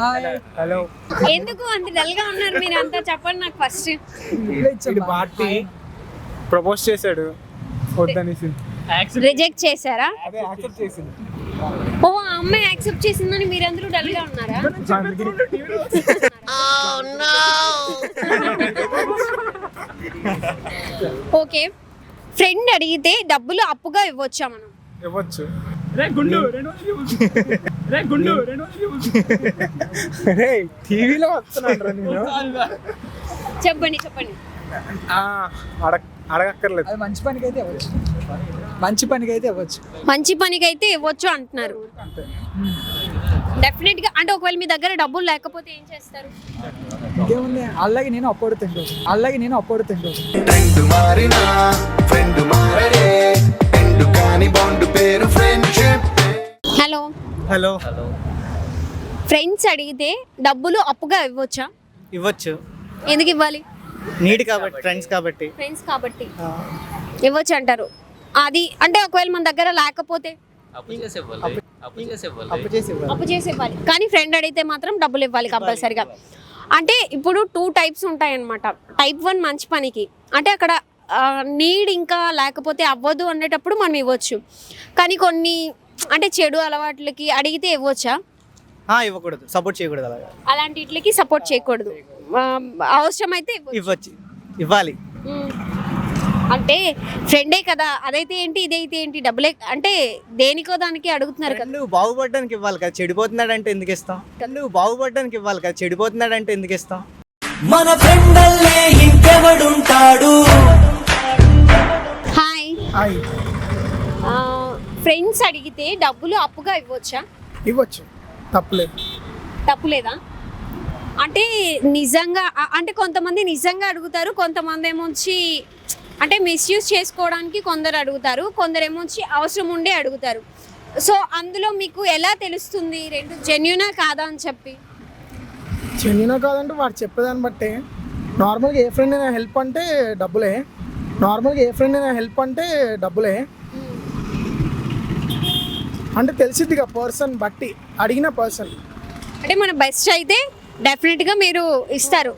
Hello. ఎందుకు అంత dull గా ఉన్నారు మీరు అంతా? చెప్పండి నాకు ఫస్ట్. ఇది పార్టీ ప్రపోజ్ చేశాడు వద్దనేసి రిజెక్ట్ చేశారా? అదే యాక్సెప్ట్ చేసింది. ఓ ఆ అమ్మాయి యాక్సెప్ట్ చేసిందని మీరందరూ డల్ గా ఉన్నారా? ఓకే, ఫ్రెండ్ అడిగితే డబ్బులు అప్పుగా ఇవ్వచ్చా మనం? ఇవ్వచ్చు. టీవీలో వస్తున్నాడు నేను. చెప్పండి చెప్పండి. అడగక్కర్లేదు. అది మంచి పనికి అయితే ఇవ్వచ్చు. మంచి పనికి అయితే ఇవ్వచ్చు. మంచి పనికి అయితే ఇవ్వచ్చు అంటున్నారు. డెఫినెట్ గా. అంటే ఒకవేళ మీ దగ్గర డబ్బులు లేకపోతే ఏం చేస్తారు? ఇంకేముంది, అలాగే నేను అప్పుడు తింటాను. అలాగే నేను అప్పుడు తింటాను. Hello hello. ఫ్రెండ్స్ అడిగితే డబ్బులు అప్పుగా ఇవ్వచ్చా? ఇవ్వచ్చు. ఎందుకు ఇవ్వాలి? నీడ్ కాబట్టి, ఫ్రెండ్స్ కాబట్టి. ఫ్రెండ్స్ కాబట్టి ఇవ్వచ్చు అంటారు. అది అంటే ఒకవేళ మన దగ్గర లేకపోతే అప్పు చేసి అప్పు చేసి ఇవ్వాలి, కానీ ఫ్రెండ్ అడిగితే మాత్రం డబ్బులు ఇవ్వాలి కంపల్సరిగా. అంటే ఇప్పుడు 2 టైప్స్ ఉంటాయి అన్నమాట. టైప్ 1 మంచి పనికి, అంటే అక్కడ నీడ్ ఇంకా లేకపోతే అవ్వదు అనేటప్పుడు మనం ఇవ్వచ్చు. కానీ కొన్ని అంటే చెడు అలవాట్లకి అడిగితే ఇవ్వచ్చా? ఇవ్వకూడదు, సపోర్ట్ చేయకూడదు. అలాగా అలాంటి ఇట్లకి సపోర్ట్ చేయకూడదు. అవసరం అయితే ఇవ్వచ్చు, ఇవ్వాలి. అంటే ఫ్రెండే కదా, అదైతే ఏంటి ఇదైతే ఏంటి, డబ్బులే అంటే దేనికో దానికి అడుగుతున్నారు కదా. నువ్వు బాగుపడడానికి ఇవ్వాలి కదా, చెడిపోతున్నాడు అంటే ఎందుకు ఇస్తాం? నువ్వు బాగుపడడానికి ఇవ్వాలి కదా, చెడిపోతున్నాడు అంటే ఎందుకు ఇస్తాం? మన ఫ్రెండల్లే ఇంకెవడుంటాడు? హాయ్. ఫ్రెండ్స్ అడిగితే డబ్బులు అప్పుగా ఇవ్వచ్చా? ఇవ్వచ్చు, తప్పులేదు. తప్పులేదా? అంటే నిజంగా అంటే కొంతమంది నిజంగా అడుగుతారు, కొంతమంది ఏమొచ్చి అంటే మిస్యూజ్ చేసుకోవడానికి కొందరు అడుగుతారు, కొందరు ఏమొచ్చి అవసరం ఉండే అడుగుతారు. సో అందులో మీకు ఎలా తెలుస్తుంది రెండు జెన్యూనా కాదా అని చెప్పి? జెన్యూనా కాదంటే వాడు చెప్పేదాన్ని బట్టే. నార్మల్గా ఏ ఫ్రెండ్ అయినా హెల్ప్ అంటే డబ్బులే. అంటే తెలిసిద్దిగా పర్సన్ బట్టి, అడిగిన పర్సన్. అంటే మన బెస్ట్ అయితే డెఫినెట్గా మీరు ఇస్తారు.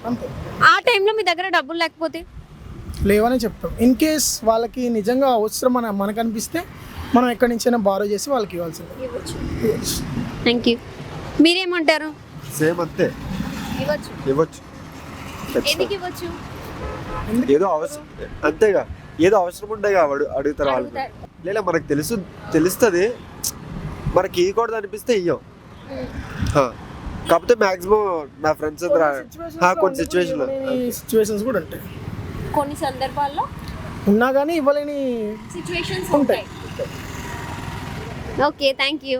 అంతే. ఆ టైంలో మీ దగ్గర డబ్బులు లేకపోతే? లేవనే చెప్తాం. ఇన్ కేస్ వాళ్ళకి నిజంగా అవసరం మనకు అనిపిస్తే మనం ఎక్కడి నుంచైనా బారో చేసి వాళ్ళకి ఇవ్వాల్సింది. Thank you. మీరేమంటారు? సేమ్ అంతే, ఇవ్వచ్చు. ఎందుకు ఇవ్వచ్చు? ఏదో అవసరం, అంతేగా, ఏదో అవసరం ఉండే వాడు అడుగుతారు వాళ్ళు. లేదా మనకు తెలుస్తుంది, మనకి ఇవ్వకూడదు అనిపిస్తే ఇయ్యం. కాకపోతే మాక్సిమం నా ఫ్రెండ్స్ కొన్ని సిచ్యువేషన్స్ కూడా ఉంటాయి. కొన్ని సందర్భాల్లో ఉన్నా కానీ ఇవ్వలేని సిచ్యువేషన్స్ ఉంటాయి. Okay, thank you.